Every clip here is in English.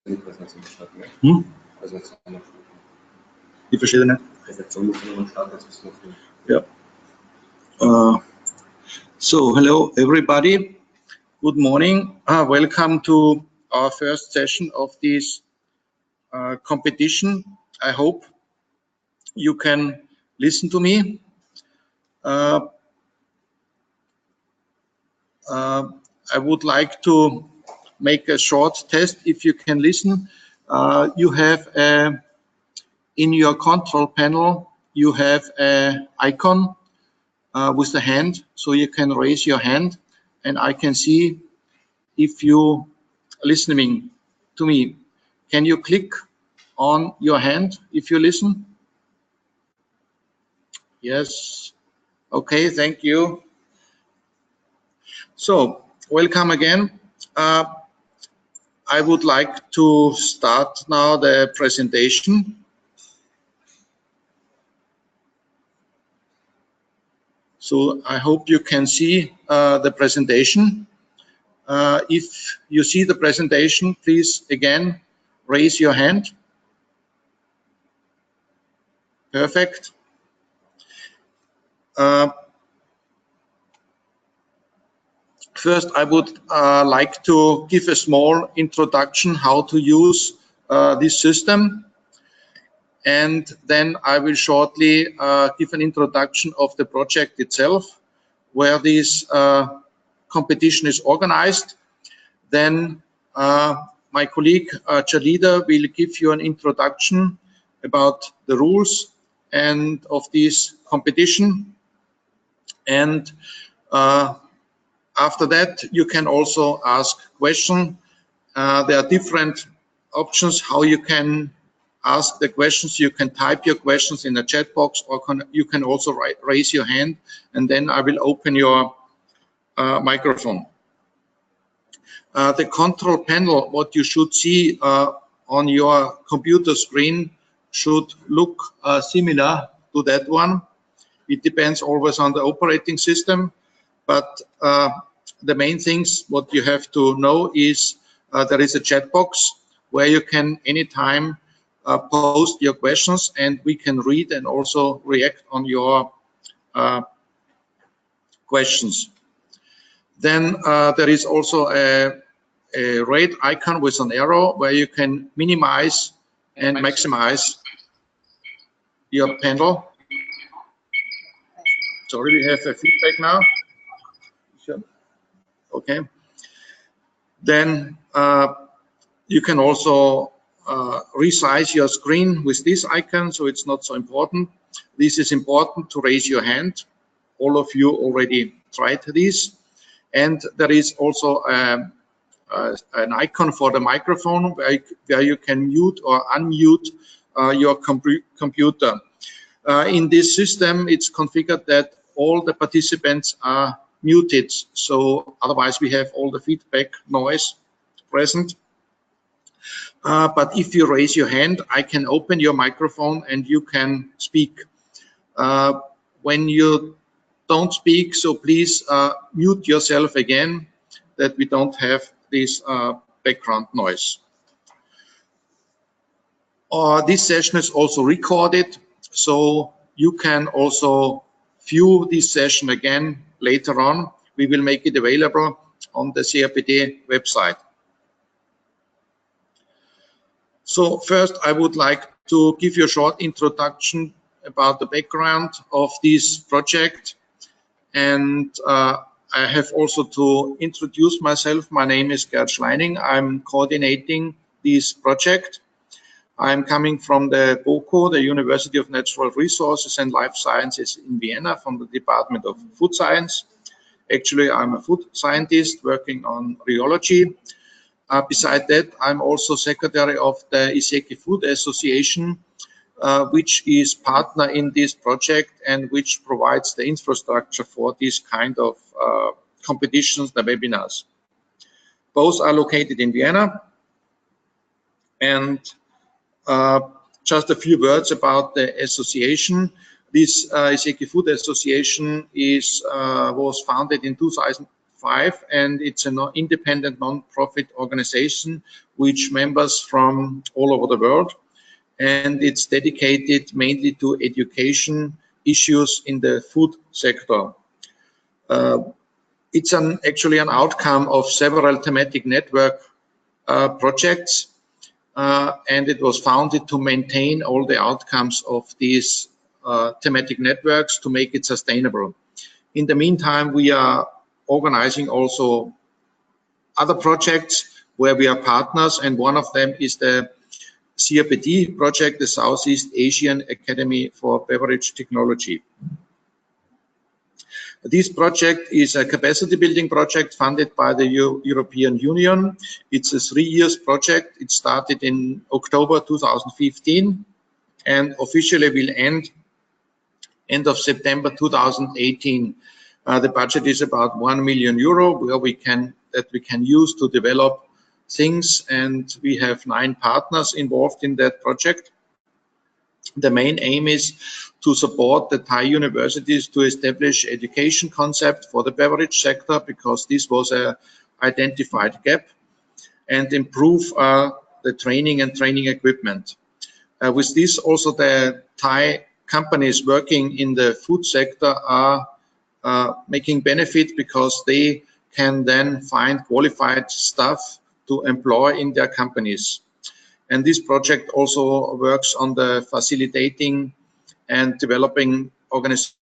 die Präsentation starten, ja? Präsentation. Die verschiedenen. Präsentation muss man starten, das müssen Ja. wir So, hello everybody. Good morning. Welcome to our first session of this competition. I hope you can listen to me. I would like to make a short test if you can listen. You have in your control panel, you have an icon with the hand, so you can raise your hand and I can see if you listening to me. Can you click on your hand if you listen? Yes. Okay, thank you. So, welcome again. I would like to start now the presentation. So I hope you can see the presentation. If you see the presentation, please again raise your hand. Perfect. First, I would like to give a small introduction how to use this system. And then I will shortly give an introduction of the project itself, where this competition is organized. Then my colleague Jalida will give you an introduction about the rules and of this competition. And after that, you can also ask questions. There are different options how you can ask the questions. You can type your questions in the chat box, or you can also raise your hand, and then I will open your microphone. The control panel, what you should see on your computer screen, should look similar to that one. It depends always on the operating system, but the main things what you have to know is there is a chat box where you can anytime post your questions and we can read and also react on your questions. Then there is also a red icon with an arrow where you can minimize and maximize your panel. Sorry, we have a feedback now. Okay. Then you can also resize your screen with this icon, so it's not so important. This is important to raise your hand. All of you already tried this. And there is also an icon for the microphone where you can mute or unmute your computer. In this system, it's configured that all the participants are muted, so otherwise we have all the feedback noise present. But if you raise your hand, I can open your microphone and you can speak. When you don't speak, so please mute yourself again, that we don't have this background noise. This session is also recorded, so you can also view this session again later on. We will make it available on the SEA-ABT website. So first, I would like to give you a short introduction about the background of this project. And I have also to introduce myself. My name is Gerd Schleining. I'm coordinating this project. I'm coming from the BOKU, the University of Natural Resources and Life Sciences in Vienna, from the Department of Food Science. Actually, I'm a food scientist working on rheology. Beside that, I'm also secretary of the SEA-ABT Food Association, which is partner in this project and which provides the infrastructure for this kind of competitions, the webinars. Both are located in Vienna. And just a few words about the association. This SEA-ABT Food Association was founded in 5, and it's an independent non-profit organization which members from all over the world, and it's dedicated mainly to education issues in the food sector. It's actually an outcome of several thematic network projects, and it was founded to maintain all the outcomes of these thematic networks to make it sustainable. In the meantime, we are organizing also other projects where we are partners, and one of them is the SEA-ABT project, the Southeast Asian Academy for Beverage Technology. This project is a capacity building project funded by the European Union. It's a 3-year project. It started in October 2015 and officially will end of September 2018. The budget is about €1 million where we can use to develop things, and we have 9 partners involved in that project. The main aim is to support the Thai universities to establish education concept for the beverage sector, because this was a identified gap, and improve the training and training equipment. With this, also the Thai companies working in the food sector are making benefit, because they can then find qualified staff to employ in their companies. And this project also works on the facilitating and developing organizations.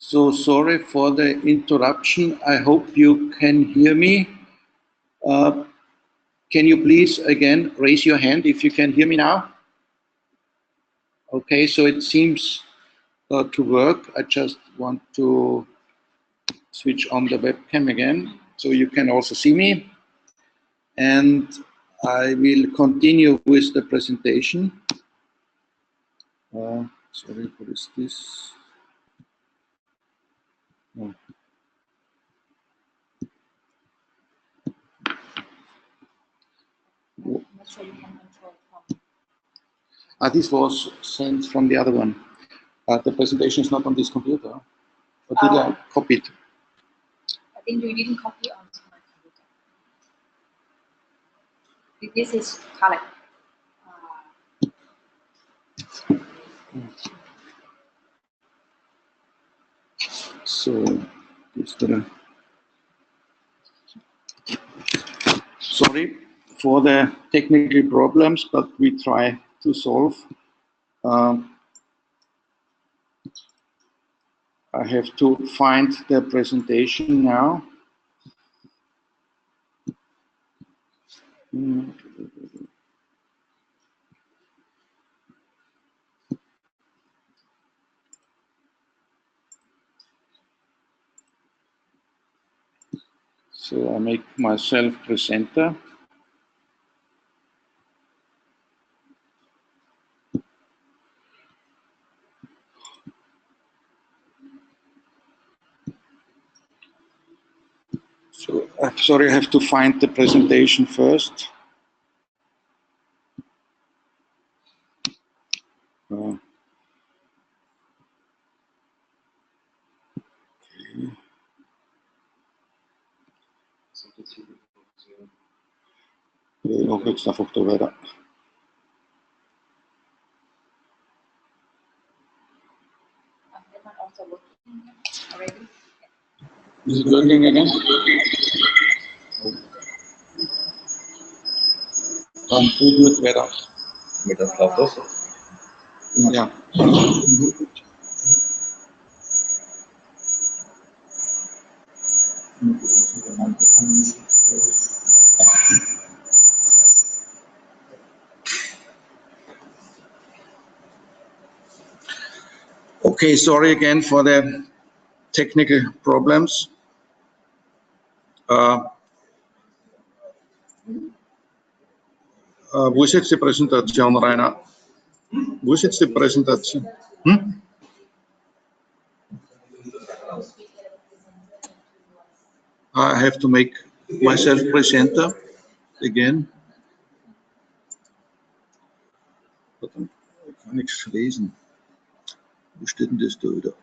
So sorry for the interruption. I hope you can hear me. Can you please again raise your hand if you can hear me now? Okay, so it seems to work. I just want to switch on the webcam again so you can also see me. And I will continue with the presentation. Sorry, what is this? Oh. This was sent from the other one. The presentation is not on this computer. Or did I copy it? I think you didn't copy onto my computer. This is correct. So, sorry for the technical problems, but we try to solve. I have to find the presentation now. So I make myself presenter. So I'm sorry, I have to find the presentation first. Nog iets naar voren verder. Is it working again? Dan doe je het verder. Met dat gaat los. Ja. Okay, sorry again for the technical problems. Wo ist jetzt die Präsentation, Rainer? Wo ist jetzt die Präsentation? I have to make myself presenter again. Ich kann nichts lesen. Wo steht denn das da wieder?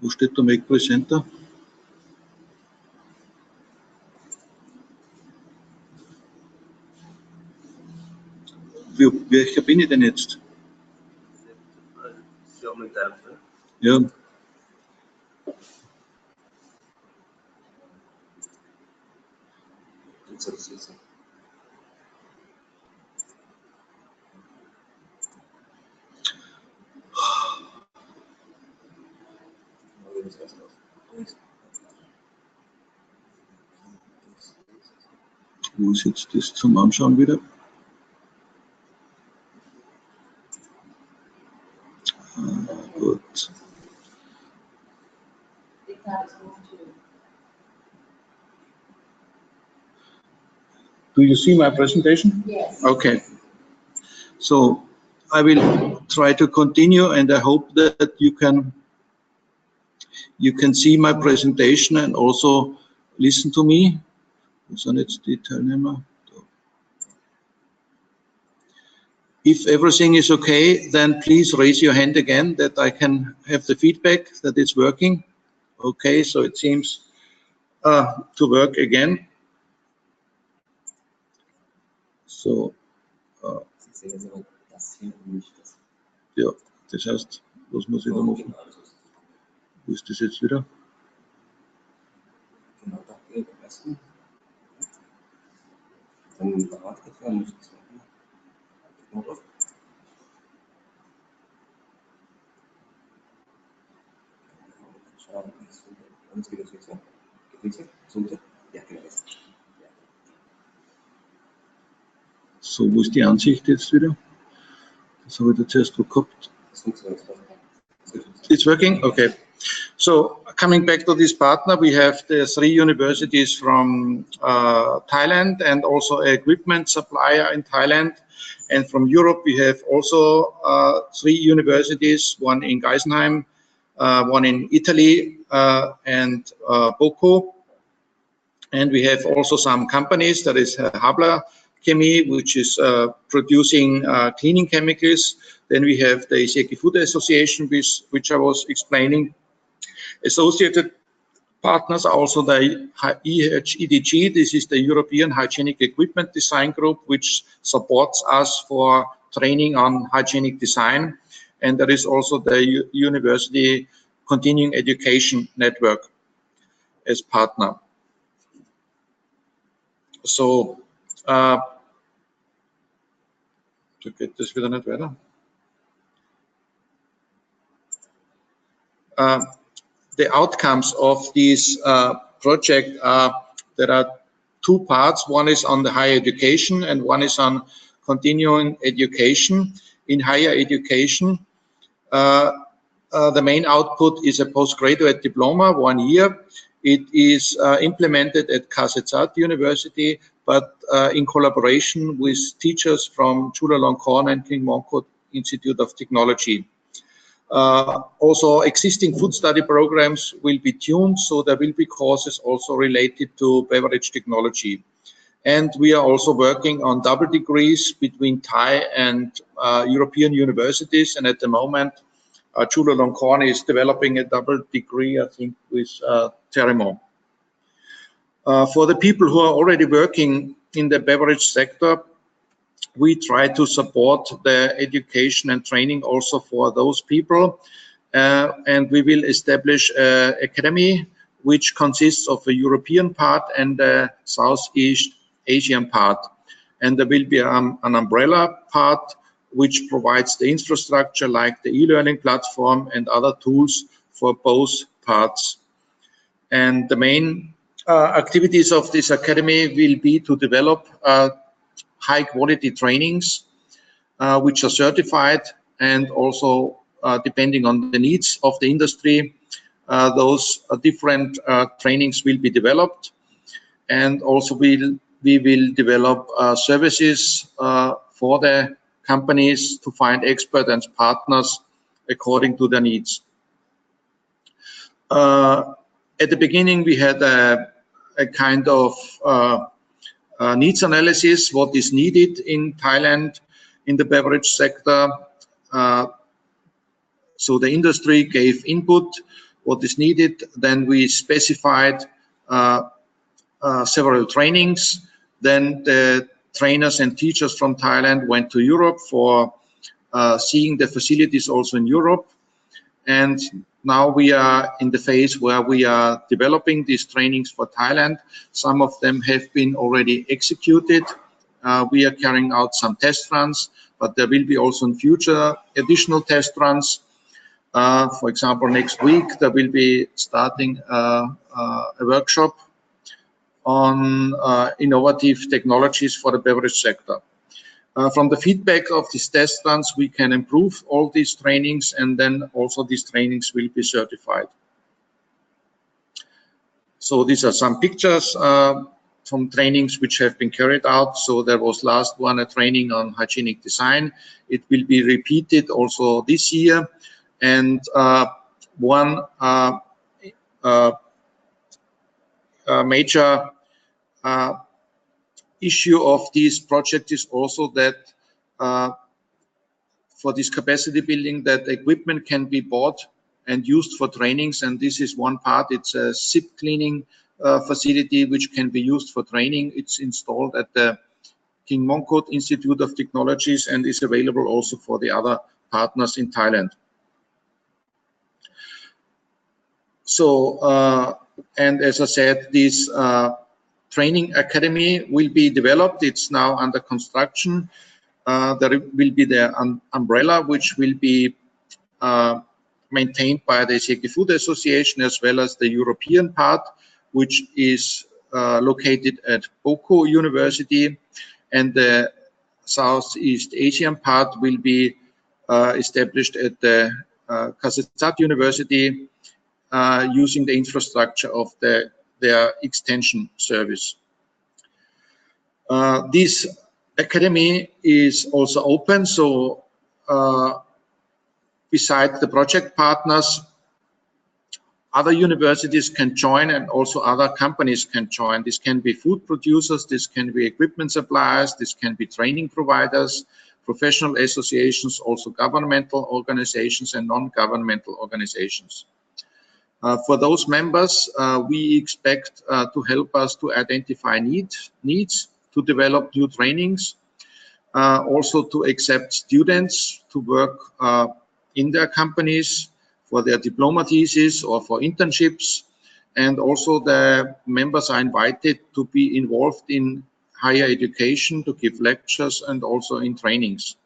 Wo steht da Make Presenter? Welcher bin ich denn jetzt? Ja. Wo ist jetzt das zum Anschauen wieder? Gut. Do you see my presentation? Yes. Okay. So I will try to continue, and I hope that you can see my presentation and also listen to me. So let's die Teilnehmer. If everything is okay, then please raise your hand again that I can have the feedback that it's working. Okay, so it seems to work again. So, ja, das heißt, was muss ich da machen? Wo ist das jetzt wieder? Genau, da am besten. Dann wartet man, muss es machen. Schauen, uns geht das jetzt an. Geht nichts? So bitte? Ja, genau. So, wo ist die Ansicht jetzt wieder? Das habe ich da zuerst gehabt. It's working? Okay. So, coming back to this partner, we have the 3 universities from Thailand and also an equipment supplier in Thailand. And from Europe, we have also 3 universities, one in Geisenheim, one in Italy, and Boko. And we have also some companies, that is Habla Chemie, which is producing cleaning chemicals. Then we have the SEA-ABT Food Association, which I was explaining. Associated partners are also the EDG. This is the European Hygienic Equipment Design Group, which supports us for training on hygienic design. And there is also the University Continuing Education Network as partner. So, geht das wieder nicht weiter? The outcomes of this project are, there are 2 parts. One is on the higher education and one is on continuing education. In higher education, the main output is a postgraduate diploma, 1 year. It is implemented at KZZ University, but in collaboration with teachers from Chulalongkorn and King Mongkut Institute of Technology. Also, existing food study programs will be tuned, so there will be courses also related to beverage technology. And we are also working on double degrees between Thai and European universities. And at the moment, Chulalongkorn is developing a double degree, I think, with Teremo. For the people who are already working in the beverage sector, we try to support the education and training also for those people. And we will establish an academy which consists of a European part and a Southeast Asian part. And there will be an umbrella part which provides the infrastructure like the e-learning platform and other tools for both parts. And the main activities of this academy will be to develop high quality trainings which are certified, and also depending on the needs of the industry, those different trainings will be developed. And also we will develop services for the companies to find experts and partners according to their needs. At the beginning, we had a kind of needs analysis, what is needed in Thailand in the beverage sector. So the industry gave input, what is needed. Then we specified several trainings. Then the trainers and teachers from Thailand went to Europe for seeing the facilities also in Europe. And now we are in the phase where we are developing these trainings for Thailand. Some of them have been already executed. We are carrying out some test runs, but there will be also in future additional test runs. For example, next week there will be starting a workshop on innovative technologies for the beverage sector. From the feedback of these test runs, we can improve all these trainings, and then also these trainings will be certified. So these are some pictures from trainings which have been carried out. So there was last one, a training on hygienic design. It will be repeated also this year. And one major issue of this project is also that for this capacity building, that equipment can be bought and used for trainings, and this is one part. It's a SIP cleaning facility which can be used for training. It's installed at the King Mongkut Institute of Technologies and is available also for the other partners in Thailand. So, and as I said, this training academy will be developed. It's now under construction. There will be the umbrella, which will be maintained by the SEA-ABT Food Association, as well as the European part, which is located at Boko University, and the Southeast Asian part will be established at the Kasetsat University, using the infrastructure of their extension service. This academy is also open, so besides the project partners, other universities can join, and also other companies can join. This can be food producers, this can be equipment suppliers, this can be training providers, professional associations, also governmental organizations and non-governmental organizations. For those members, we expect to help us to identify needs, to develop new trainings, also to accept students to work in their companies for their diploma thesis or for internships, and also the members are invited to be involved in higher education, to give lectures and also in trainings.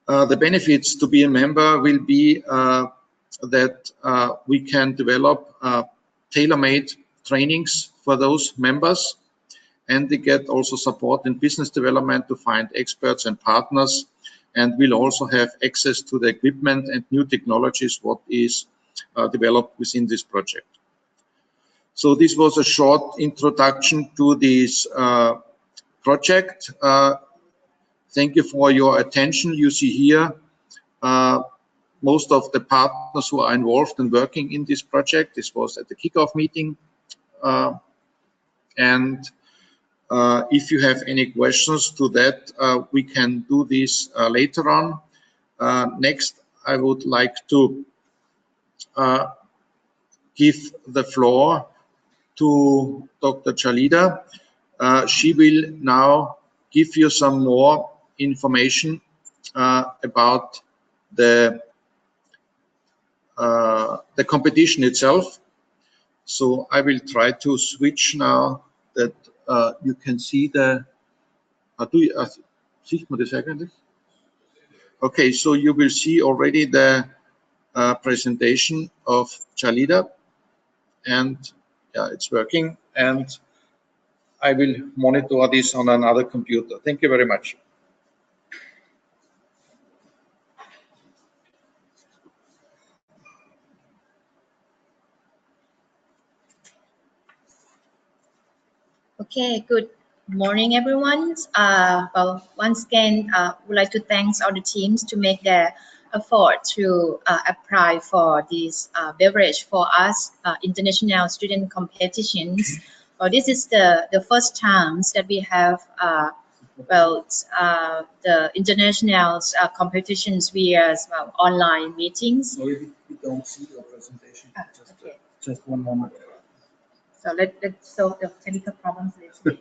The benefits to be a member will be that we can develop tailor-made trainings for those members, and they get also support in business development to find experts and partners, and will also have access to the equipment and new technologies what is developed within this project. So this was a short introduction to this project. Thank you for your attention. You see here most of the partners who are involved and working in this project. This was at the kickoff meeting. If you have any questions to that, we can do this later on. Next, I would like to give the floor to Dr. Chalida. She will now give you some more information about the competition itself. So I will try to switch now that you can see the. Okay, so you will see already the presentation of Chalida, and yeah, it's working, and I will monitor this on another computer. Thank you very much. Okay, good morning, everyone. Well, once again, would like to thank all the teams to make their effort to apply for this beverage for us international student competitions. Well, this is the first time that we have the international competitions via online meetings. Sorry, we don't see your presentation. Okay. Just one moment. So let's solve the technical problems later.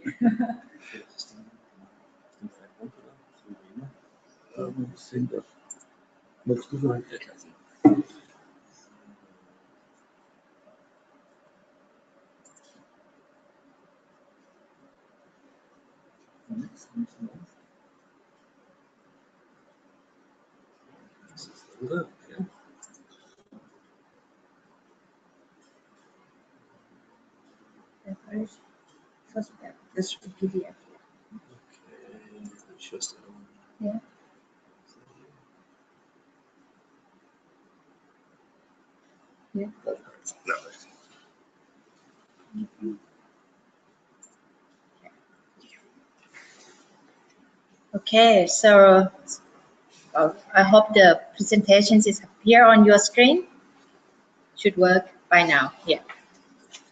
First, this PDF. Yeah. Yeah. Okay, so I hope the presentations is appear on your screen. Should work by now. Yeah.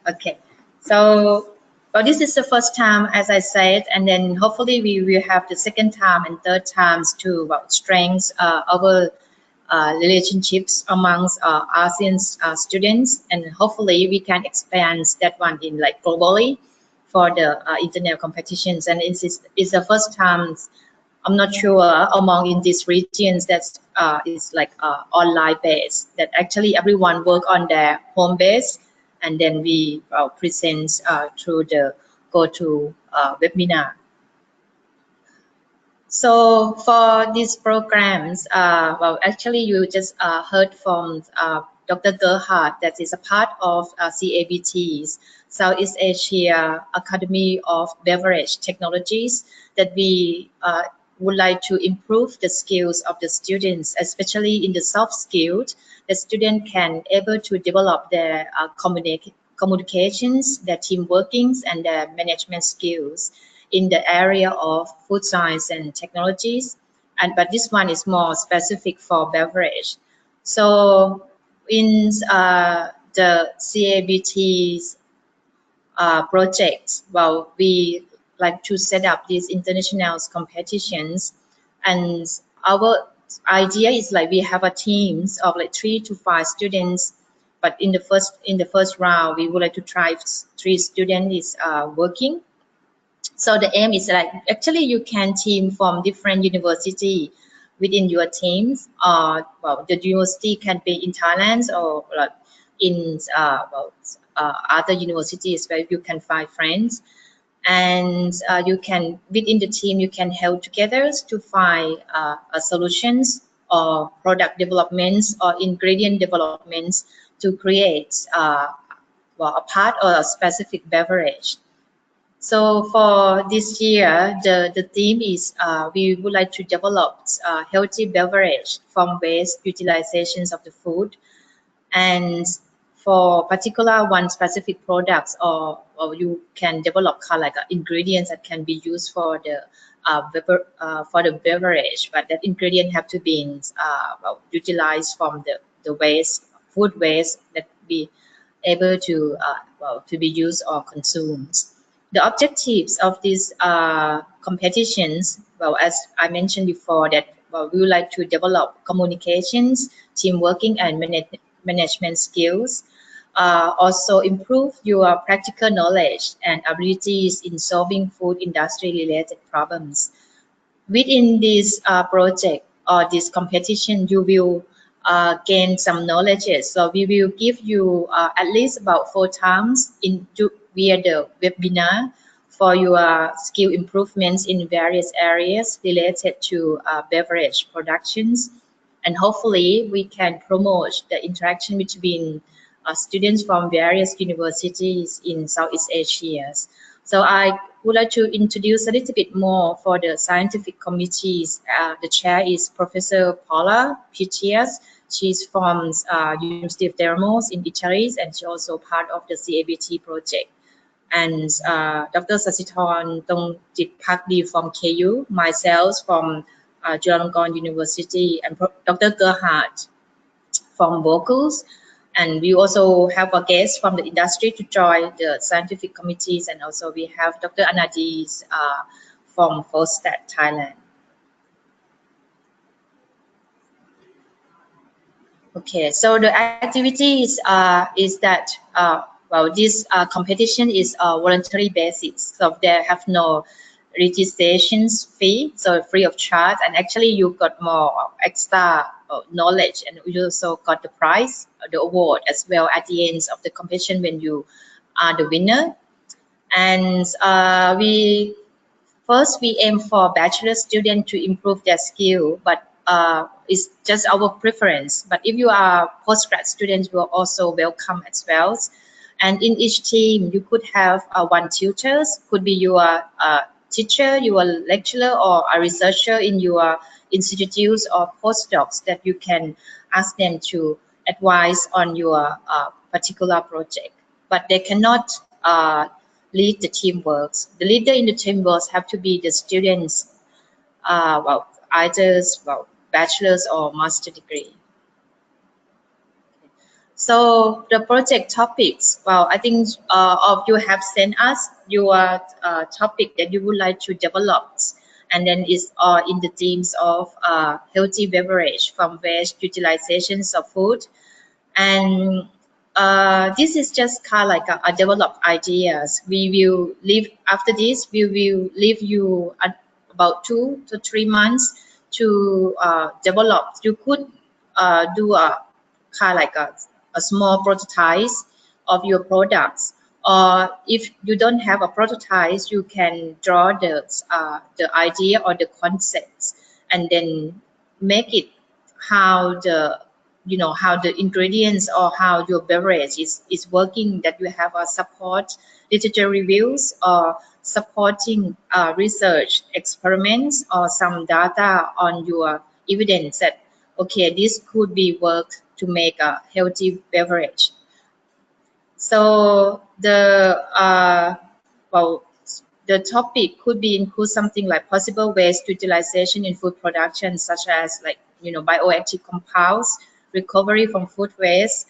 Okay. So this is the first time, as I said, and then hopefully we will have the second time and third times to strengthen our relationships amongst ASEAN students, and hopefully we can expand that one in globally for the international competitions. And it's the first time, I'm not sure among in these regions that is online based, that actually everyone work on their home base, and then we present through the webinar. So for these programs, well, actually you just heard from Dr. Gerhard, that is a part of SEA-ABT's Southeast Asia Academy of Beverage Technologies, that we would like to improve the skills of the students, especially in the soft skills. The student can able to develop their communications, their team workings, and their management skills in the area of food science and technologies. But this one is more specific for beverage. So in the SEA-ABT's projects, well, we like to set up these international competitions, and our idea is like we have a teams of like 3 to 5 students, but in the first round we would like to try 3 students is working. So the aim is like actually you can team from different university within your teams. Well, the university can be in Thailand or like in other universities where you can find friends, and you can within the team you can help together to find solutions or product developments or ingredient developments to create well, a part or a specific beverage. So for this year, the theme is we would like to develop healthy beverage from waste utilizations of the food, and for particular one specific products, or you can develop kind of like ingredients that can be used for the beverage, but that ingredient have to be well, utilized from the waste, food waste, that be able to well, to be used or consumed. The objectives of these competitions, well, as I mentioned before, that well, we would like to develop communications, team working, and management skills. Also improve your practical knowledge and abilities in solving food industry related problems. Within this project or this competition, you will gain some knowledge. So we will give you at least about 4 times via the webinar for your skill improvements in various areas related to beverage productions. And hopefully we can promote the interaction between students from various universities in Southeast Asia. So I would like to introduce a little bit more for the scientific committees. The chair is Professor Paula Pitias. She's from University of Dermos in Italy, and she's also part of the SEA-ABT project. And Dr. Sasithorn Tongjitphakdi from KU, myself from Chulalongkorn University, and Dr. Gerhard from Vocals. And we also have a guest from the industry to join the scientific committees, and also we have Dr. Anadis from FOSTAT, Thailand. Okay, so the activity is that well, this competition is voluntary basis, so they have no registrations fee, so free of charge, and actually you got more extra knowledge, and you also got the prize, the award as well at the end of the competition when you are the winner. And we aim for bachelor students to improve their skill, but it's just our preference. But if you are postgrad students, will also welcome as well. And in each team, you could have 1 tutor, could be your teacher, your lecturer, or a researcher in your institutes or postdocs that you can ask them to advise on your particular project. But they cannot lead the teamwork. The leader in the teamwork have to be the students, well, either bachelor's or master degree. So the project topics, well, I think of you have sent us your topic that you would like to develop, and then it's in the themes of healthy beverage from waste utilizations of food. And this is just kind of like a developed ideas. We will leave after this. We will leave you about 2 to 3 months to develop. You could do a kind of like a small prototype of your products, or if you don't have a prototype, you can draw the idea or the concepts, and then make it how the how the ingredients or how your beverage is working, that you have a support literature reviews or supporting research experiments or some data on your evidence that okay, this could be worked to make a healthy beverage. So the the topic could be include something like possible waste utilization in food production, such as like bioactive compounds, recovery from food waste,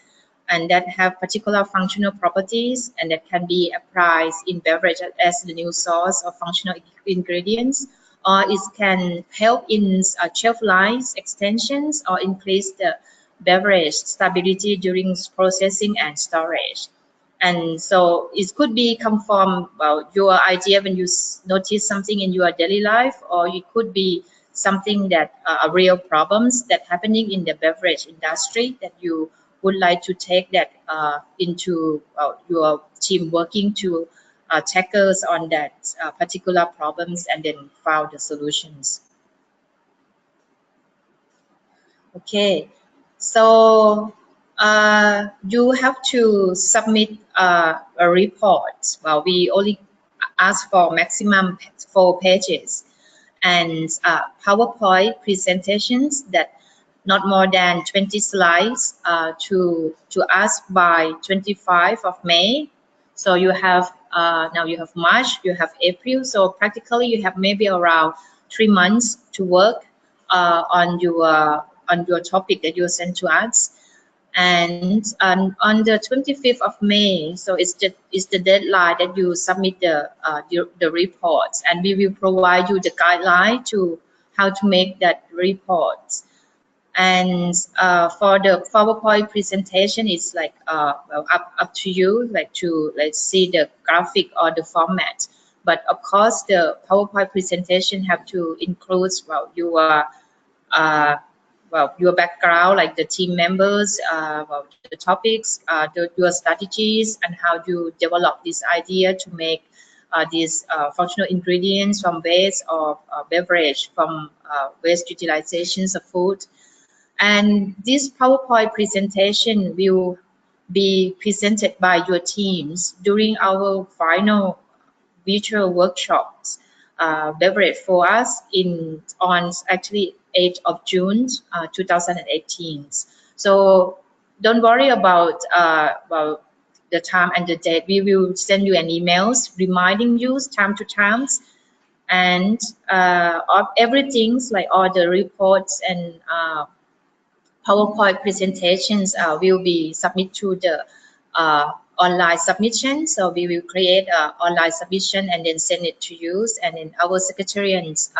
and that have particular functional properties and that can be applied in beverage as the new source of functional ingredients, or it can help in shelf life extensions or increase the beverage stability during processing and storage. And so it could be come from your idea when you notice something in your daily life, or it could be something that are real problems that happening in the beverage industry that you would like to take that into your team working to tackle on that particular problems and then found the solutions. Okay, so you have to submit a report. Well, we only ask for maximum 4 pages, and PowerPoint presentations that not more than 20 slides to us by 25 of May. So you have now you have March, you have April. So practically you have maybe around 3 months to work on your topic that you sent to us. And on the 25th of May, so it's the deadline that you submit the reports, and we will provide you the guideline to how to make that report. And for the PowerPoint presentation, it's like well, up to you, like to see the graphic or the format. But of course, the PowerPoint presentation have to include your background, like the team members, the topics, your strategies, and how you develop this idea to make these functional ingredients from waste or beverage from waste utilizations of food. And this PowerPoint presentation will be presented by your teams during our final virtual workshops, beverage for us on actually 8th of June 2018. So don't worry about the time and the date. We will send you an emails reminding you time to time, and of everything like all the reports and PowerPoint presentations will be submitted to the online submission. So we will create an online submission and then send it to you, and then our secretariat's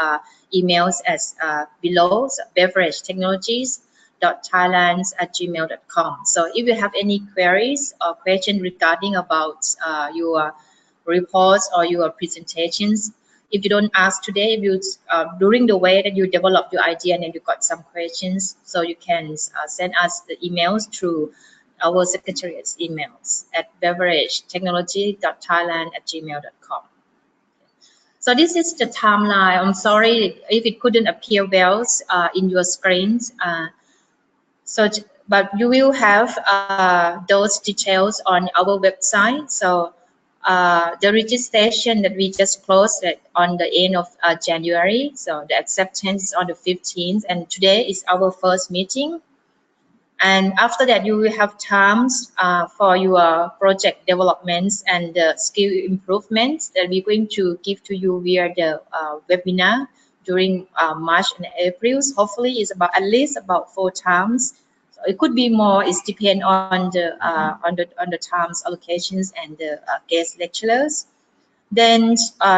emails as below, so beveragetechnologies.thailand@gmail.com. So if you have any queries or questions regarding about your reports or your presentations, if you don't ask today, if you during the way that you develop your idea and then you got some questions, so you can send us the emails through our secretariat's emails at beveragetechnology.thailand@gmail.com. So this is the timeline. I'm sorry if it couldn't appear well in your screens. But you will have those details on our website. So the registration that we just closed on the end of January. So the acceptance is on the 15th, and today is our first meeting. And after that, you will have times for your project developments and skill improvements that we're going to give to you via the webinar during March and April. Hopefully, it's at least about 4 times. So it could be more. It depends on the times allocations and the guest lecturers. Then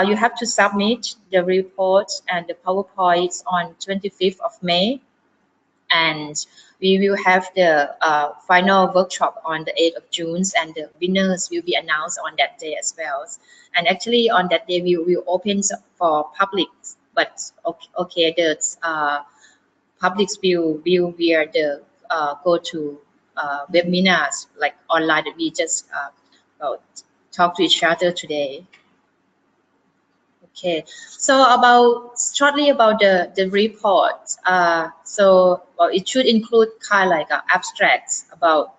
you have to submit the reports and the PowerPoints on 25th of May. And we will have the final workshop on the 8th of June, and the winners will be announced on that day as well. And actually on that day we will open for public, but okay, the publics will via the go to webinars like online that we just talk to each other today. Okay, so shortly about the report. So well, it should include kind of like abstracts about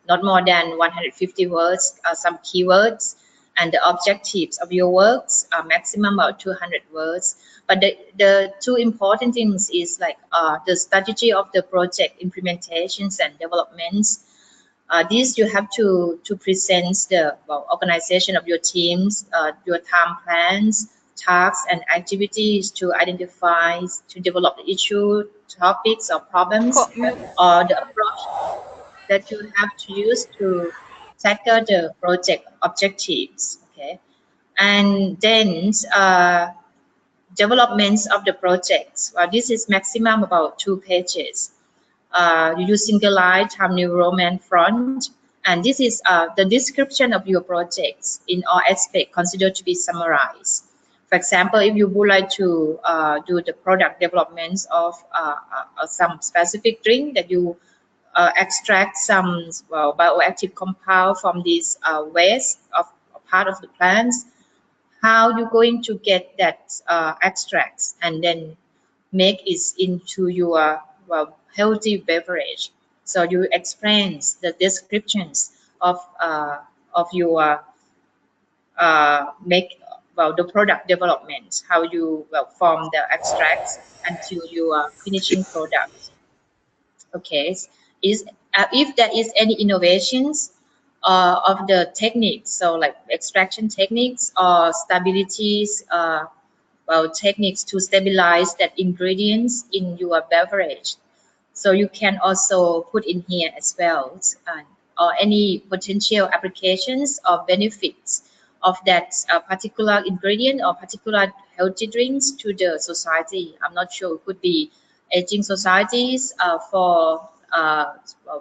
not more than 150 words, some keywords, and the objectives of your works, maximum about 200 words. But the two important things is like the strategy of the project implementations and developments. These you have to present the organization of your teams, your time plans, tasks and activities to identify, to develop the issue, topics or problems, or the approach that you have to use to tackle the project objectives. Okay, and then developments of the projects. This is maximum about 2 pages. You use single line, Time New Roman font, and this is the description of your projects in all aspects considered to be summarized. For example, if you would like to do the product developments of some specific drink that you extract some bioactive compound from this waste of part of the plants, how you going to get that extracts and then make it into your healthy beverage. So you explain the descriptions of your the product development, how you form the extracts until your finishing product. Okay, if there is any innovations of the techniques, so like extraction techniques or stabilities, techniques to stabilize that ingredients in your beverage. So you can also put in here as well, or any potential applications or benefits of that particular ingredient or particular healthy drinks to the society. I'm not sure, it could be aging societies, for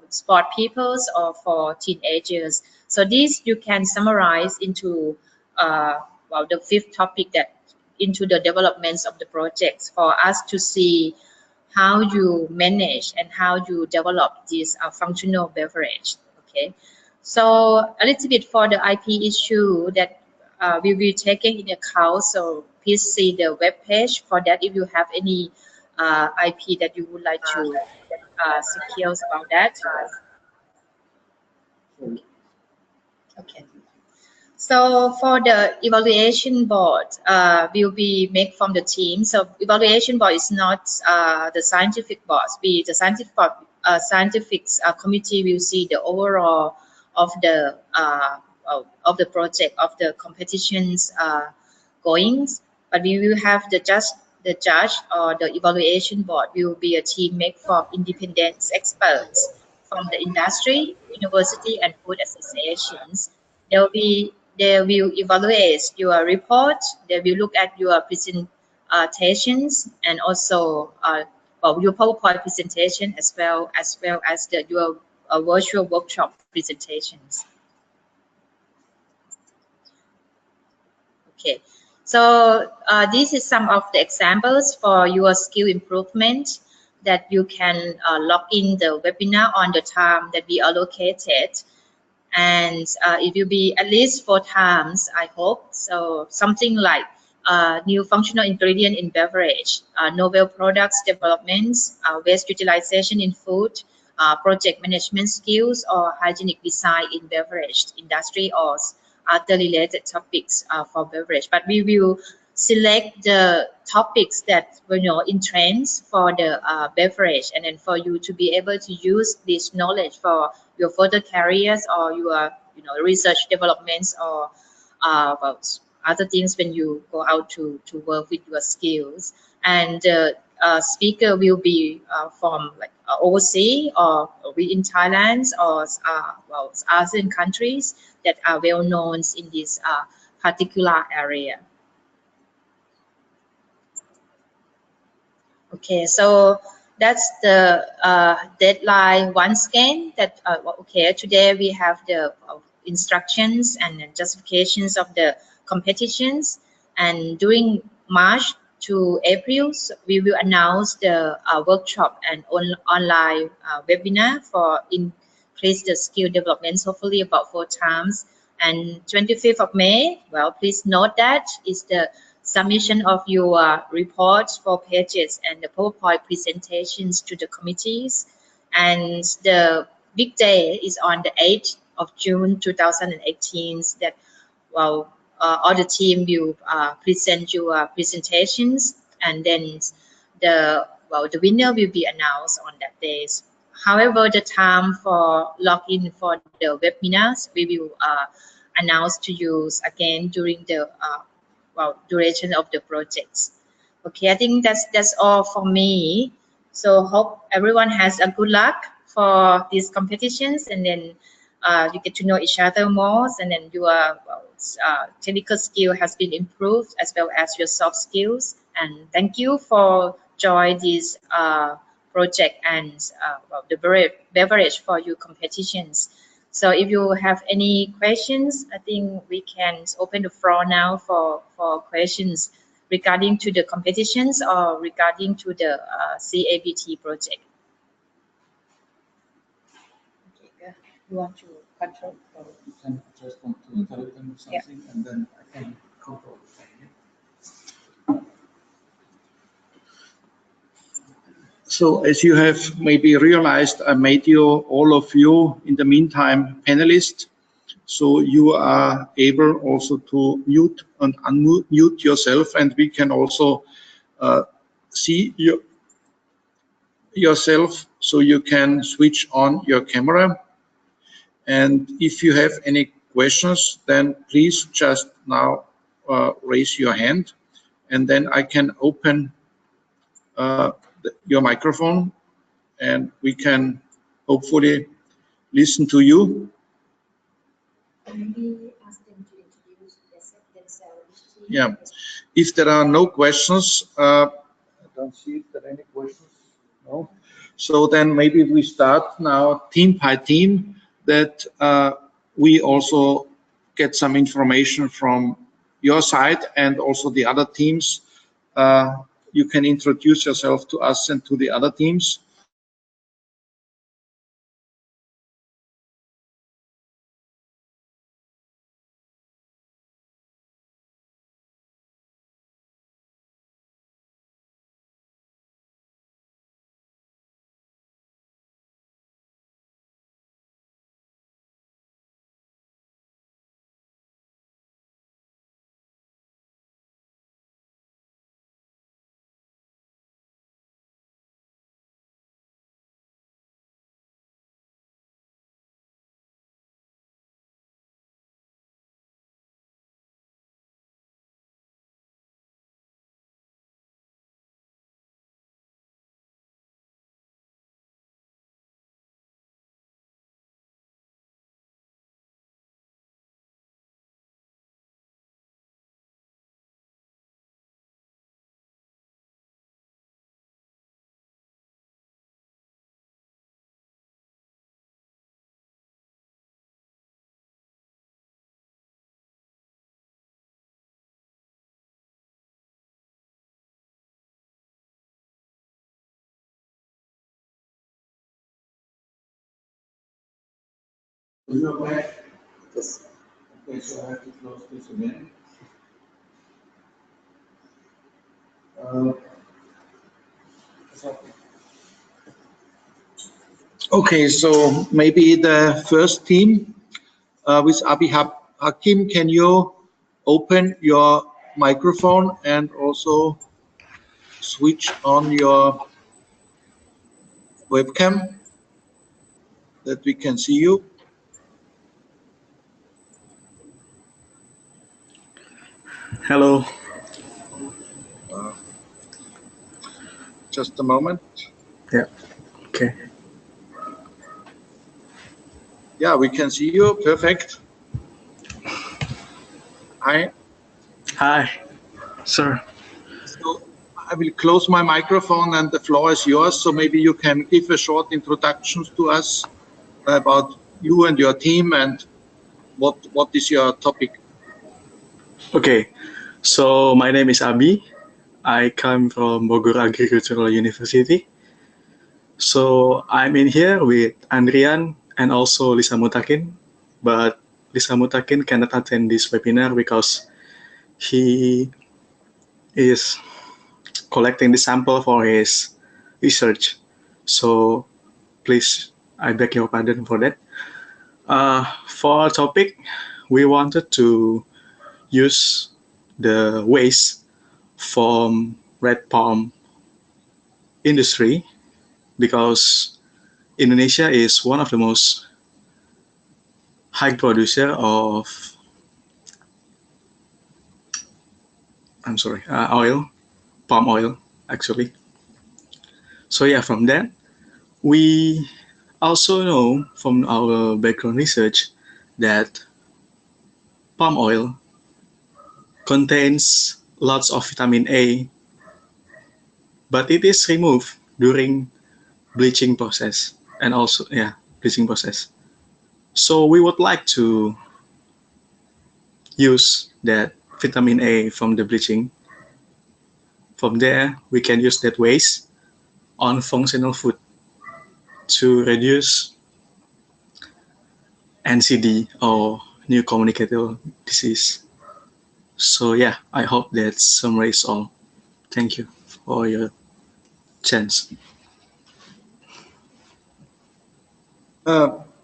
sport peoples or for teenagers. So these you can summarize into the 5th topic, that into the developments of the projects, for us to see how you manage and how you develop this functional beverage. Okay, so a little bit for the IP issue that we will be taking in account. So please see the web page for that if you have any IP that you would like to secure about that. Okay. So for the evaluation board, will be made from the team. So evaluation board is not the scientific board. The scientific board, committee will see the overall of the project, of the competitions goings. But we will have the judge or the evaluation board will be a team made from independent experts from the industry, university, and food associations. They will evaluate your report. They will look at your presentations and also your PowerPoint presentation as well as your virtual workshop presentations. Okay, so this is some of the examples for your skill improvement that you can log in the webinar on the time that we allocated. And it will be at least 4 times, I hope. So something like new functional ingredient in beverage, novel products developments, waste utilization in food, project management skills, or hygienic design in beverage industry, or other related topics for beverage. But we will select the topics that in trends for the beverage, and then for you to be able to use this knowledge for your further careers or your research developments or other things when you go out to work with your skills. And the speaker will be from like overseas or within Thailand or ASEAN countries that are well known in this particular area. Okay, so that's the deadline once again. That okay, today we have the instructions and justifications of the competitions, and during March to April we will announce the workshop and online webinar for increase the skill developments, hopefully about 4 times. And 25th of May, well, please note that is the submission of your reports, 4 pages, and the PowerPoint presentations to the committees. And the big day is on the 8th of June 2018 that, well, all the team will present your presentations, and then the winner will be announced on that day. However, the time for login for the webinars we will announce to you again during the duration of the projects. Okay, I think that's all for me. So hope everyone has a good luck for these competitions, and then you get to know each other more, and then your technical skill has been improved as well as your soft skills. And thank you for joining this project and the beverage for your competitions. So if you have any questions, I think we can open the floor now for questions regarding to the competitions or regarding to the SEA-ABT project. Okay, you want to control? You can just want to tell them something, and then I can control it. So as you have maybe realized, I made you, all of you, in the meantime, panelists. So you are able also to mute and unmute yourself, and we can also see yourself, so you can switch on your camera. And if you have any questions, then please just now raise your hand, and then I can open your microphone, and we can hopefully listen to you. Maybe ask them to introduce themselves. Yeah. If there are no questions, I don't see if there are any questions. No. So then maybe we start now team by team, that we also get some information from your side and also the other teams. You can introduce yourself to us and to the other teams. You are back? Yes. Okay, so I have to close this again. Okay, so maybe the first team with Abi Hakim, can you open your microphone and also switch on your webcam, that we can see you? Hello. Just a moment. Yeah. Okay. Yeah, we can see you. Perfect. Hi. Hi, sir. So I will close my microphone and the floor is yours. So maybe you can give a short introduction to us about you and your team and what is your topic. Okay. So my name is Abi. I come from Bogor Agricultural University. So I'm in here with Andrian and also Lisa Mutakin, but Lisa Mutakin cannot attend this webinar because he is collecting the sample for his research. So please, I beg your pardon for that. For our topic, we wanted to use the waste from red palm industry because Indonesia is one of the most high producer of palm oil actually. So yeah, from that we also know from our background research that palm oil contains lots of vitamin A, but it is removed during bleaching process and also bleaching process. So we would like to use that vitamin A from the bleaching. From there, we can use that waste on functional food to reduce NCD or new communicable disease. So yeah, I hope that summarizes all. Thank you for your chance.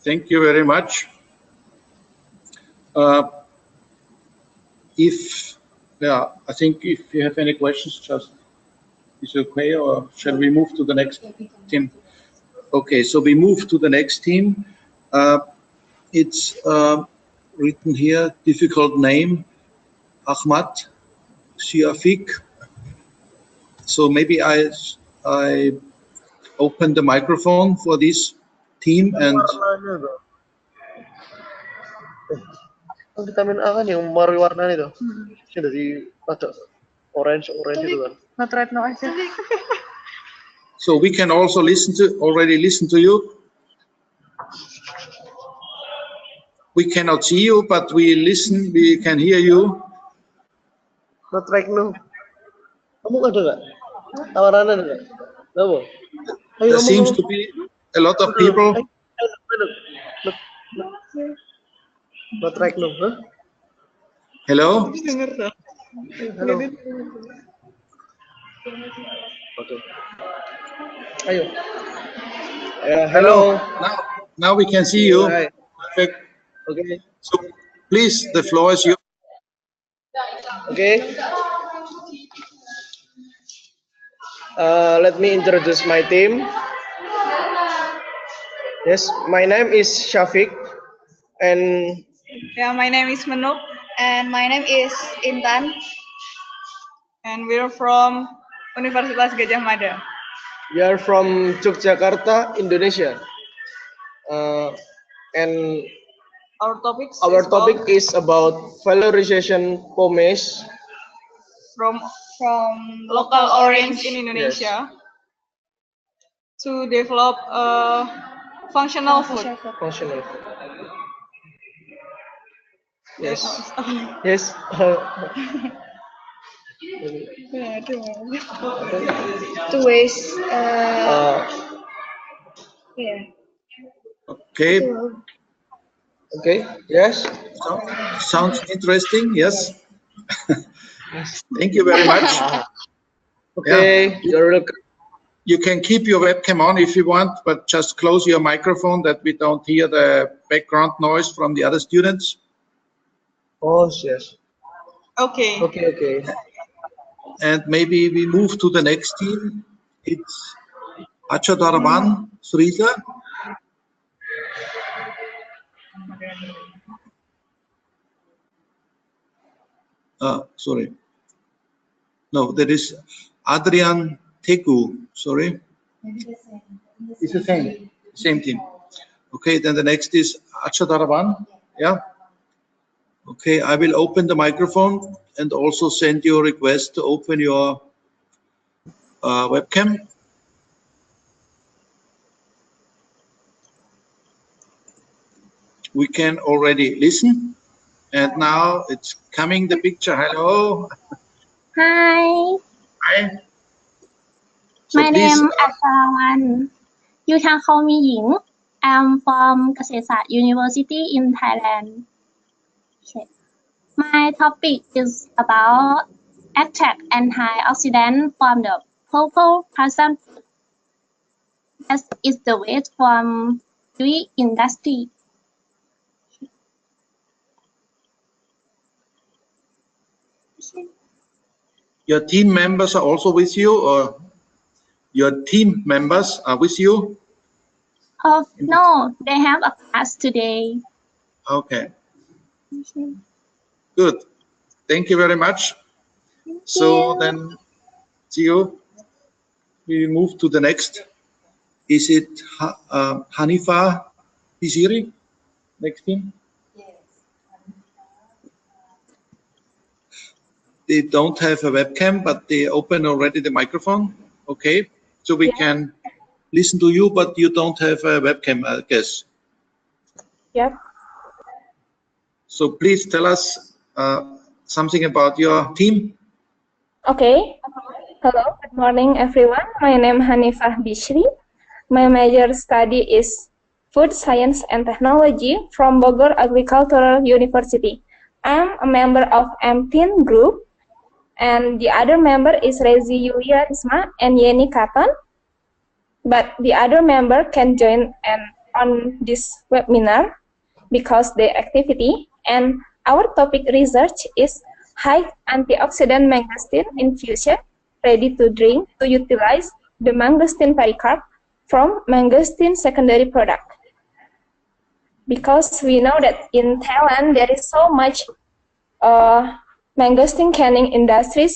Thank you very much. I think if you have any questions, just is it okay, or shall we move to the next team? Okay, so we move to the next team. It's written here, difficult name, Ahmad Shiafik. So maybe I open the microphone for this team and. Vitamin A kan yang warna itu, yang dari orange itu kan. Not right now aja. So we can also already listen to you. We cannot see you, but we listen. We can hear you. Not right now. Kamu ada nggak? Tawaran ada nggak? Tahu? There seems to be a lot of people. Not right now, huh? Hello. Hello. Okay. Ayo. Hello. Now we can see you. Hi. Perfect. Okay. So please, the floor is yours. Okay. Let me introduce my team. Yes, my name is Shafiq, and my name is Manuk, and my name is Intan, and we're from Universitas Gajah Mada. we are from Yogyakarta, Indonesia. And Our topic is about valorization pomace from local orange in Indonesia to develop functional food. Functional food. Yes. Yes. Yes. To waste. Okay. Okay. Yes. Sounds interesting. Yes. Thank you very much. Okay. You're welcome. You can keep your webcam on if you want, but just close your microphone that we don't hear the background noise from the other students. Oh, yes. Okay. Okay. And maybe we move to the next team. It's Achadarwan Sriza. Sorry. No, that is Adrian Teku. Sorry. It's the same team. Okay, then the next is Achadarwan. Yeah. Okay, I will open the microphone and also send you a request to open your webcam. We can already listen, and now it's coming the picture. Hello. Hi. Hi. So My please, name is Asharawan. You can call me Ying. I'm from Kasetsat University in Thailand. Okay. My topic is about extract antioxidant from the purple plasm, as is the waste from the industry. Your team members are also with you, or your team members are with you? Oh, no, they have a class today. Okay. Good. Thank you very much. Thank So you. then, see you. We move to the next. Is it Hanifa Biziri? Next team? They don't have a webcam, but they open already the microphone. Okay, so we can listen to you, but you don't have a webcam, I guess. Yep. So please tell us something about your team. Okay. Hello, good morning, everyone. My name is Hanifah Bishri. My major study is Food Science and Technology from Bogor Agricultural University. I'm a member of M10 group, and the other member is Rezi Yulia Risma and Yeni Katon. But the other member can join on this webinar because their activity and our topic research is high antioxidant mangosteen infusion ready to drink to utilize the mangosteen pericarp from mangosteen secondary product. Because we know that in Thailand there is so much mangosteen canning industry,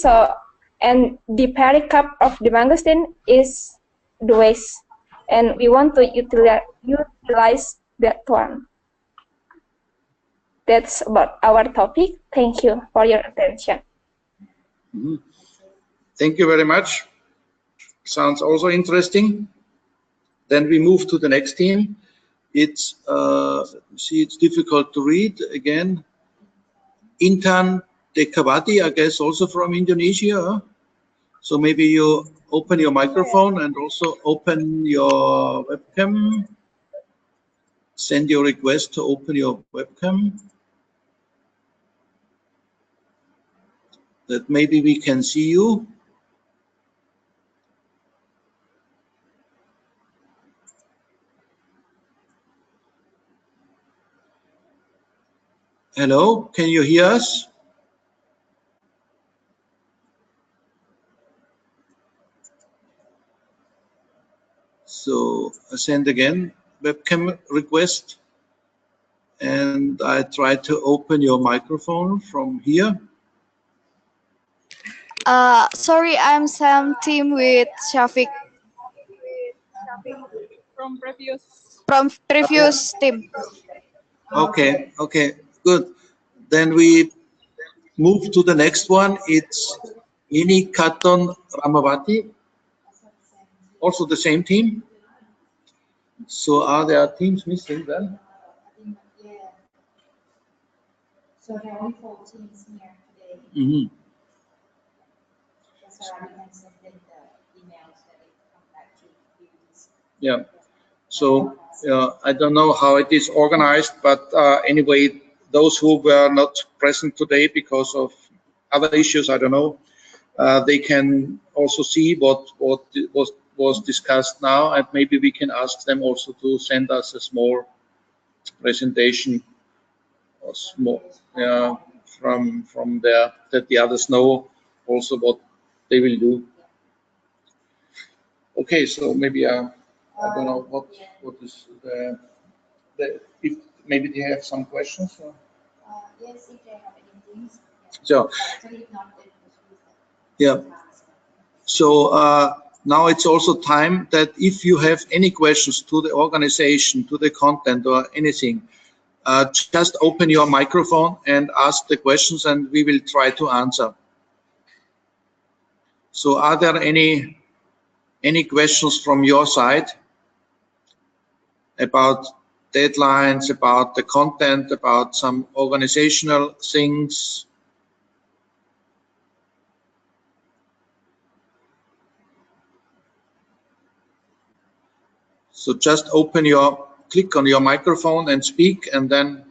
and the pericarp of the mangosteen is the waste, and we want to utilize that one. That's about our topic. Thank you for your attention. Thank you very much. Sounds also interesting. Then we move to the next team. It's it's difficult to read again. Intan Dekawati, I guess, also from Indonesia. Huh? So maybe you open your microphone and also open your webcam. Send your request to open your webcam. That maybe we can see you. Hello, can you hear us? So I send again webcam request, and I try to open your microphone from here. Sorry, I'm Sam team with Shafiq from previous team. Okay, okay, good. Then we move to the next one. It's Ini Katon Ramawati, also the same team. So are there teams missing then? So there are only 4 teams here today. Mm-hmm. So I can send them the emails that they come back to use. Yeah. So I don't know how it is organized, but anyway, those who were not present today because of other issues, I don't know, they can also see what was discussed now, and maybe we can ask them also to send us a small presentation or small from there, that the others know also what they will do. Okay, so maybe I don't know what is the if maybe they have some questions. Or? Yes, if they have anything. So yeah. So now it's also time that if you have any questions to the organization, to the content or anything, just open your microphone and ask the questions, and we will try to answer. So are there any questions from your side about deadlines, about the content, about some organizational things? So just click on your microphone and speak, and then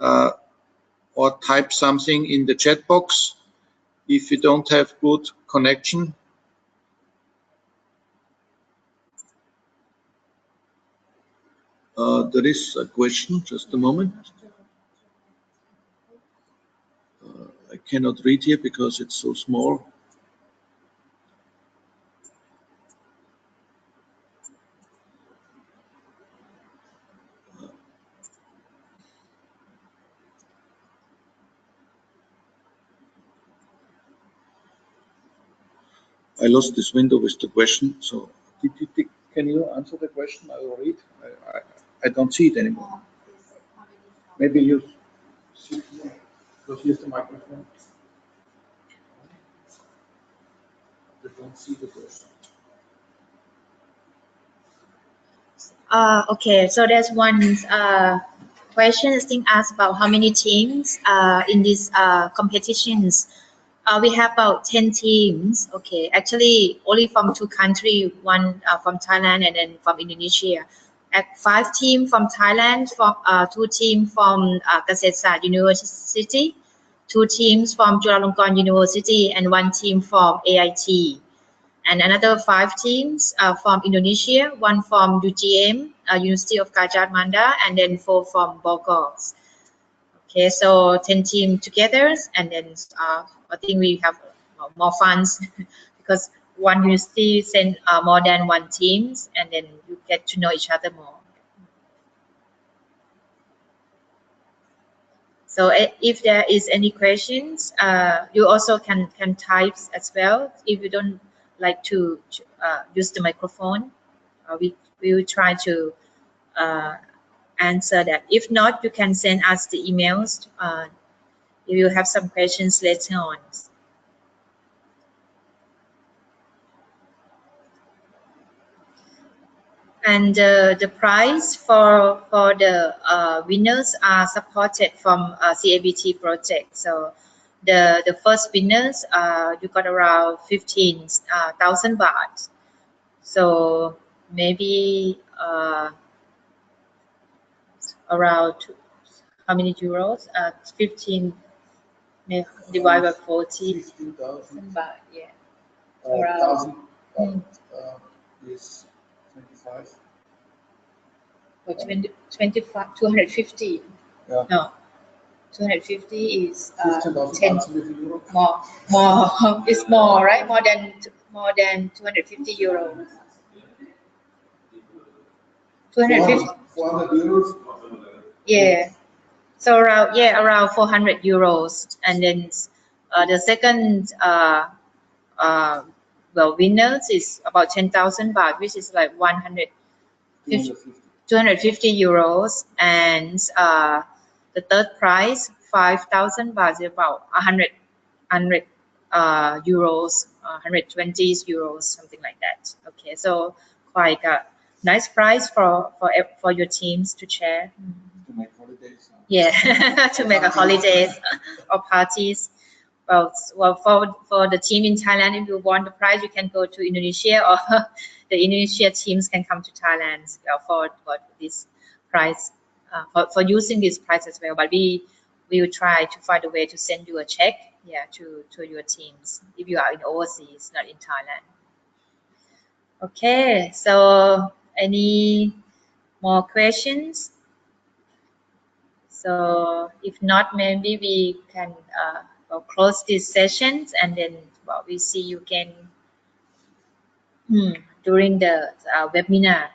or type something in the chat box, if you don't have good connection. There is a question, just a moment. I cannot read here because it's so small. I lost this window with the question, so can you answer the question? I will read. I don't see it anymore. Maybe you see it here, because here's the microphone. I don't see the question. Okay, so there's one question I think asked about how many teams in these competitions. We have about 10 teams. Okay, actually only from 2 countries, one from Thailand and then from Indonesia. 5 teams from Thailand, 2 teams from Kasetsart University, 2 teams from Chulalongkorn University, and 1 team from AIT. And another 5 teams from Indonesia, 1 from UGM, University of Gadjah Mada, and then 4 from Bogor. Okay, so 10 teams together, and then I think we have more funds because one university send more than 1 team, and then you get to know each other more. So if there is any questions, you also can type as well. If you don't like to use the microphone, we will try to answer that. If not, you can send us the emails if you have some questions later on. And the prize for the winners are supported from SEA-ABT project. So the first winners, you got around 15,000 baht. So maybe around how many euros? 15 divided by 40. 15,000 baht, yeah. Around is 25. Or 25, 250. Yeah. No, 250 is 15,000 10 more. It's more, right? More than 250 euros. 250. 400 euros. Yeah. So around 400 euros, and then the second winners is about 10,000 baht, which is like 250 euros, and the third prize 5,000 baht is about 100 euros, 120 euros, something like that. Okay, so quite a nice prize for your teams to share. To make holidays. Yeah, to make a holidays or parties. Well, for the team in Thailand, if you want the prize, you can go to Indonesia, or the Indonesia teams can come to Thailand for this prize, for using this prize as well. But we will try to find a way to send you a check, yeah, to your teams if you are in overseas, not in Thailand. Okay, so any more questions? So if not, maybe we can close these sessions, and then we see you again during the webinar.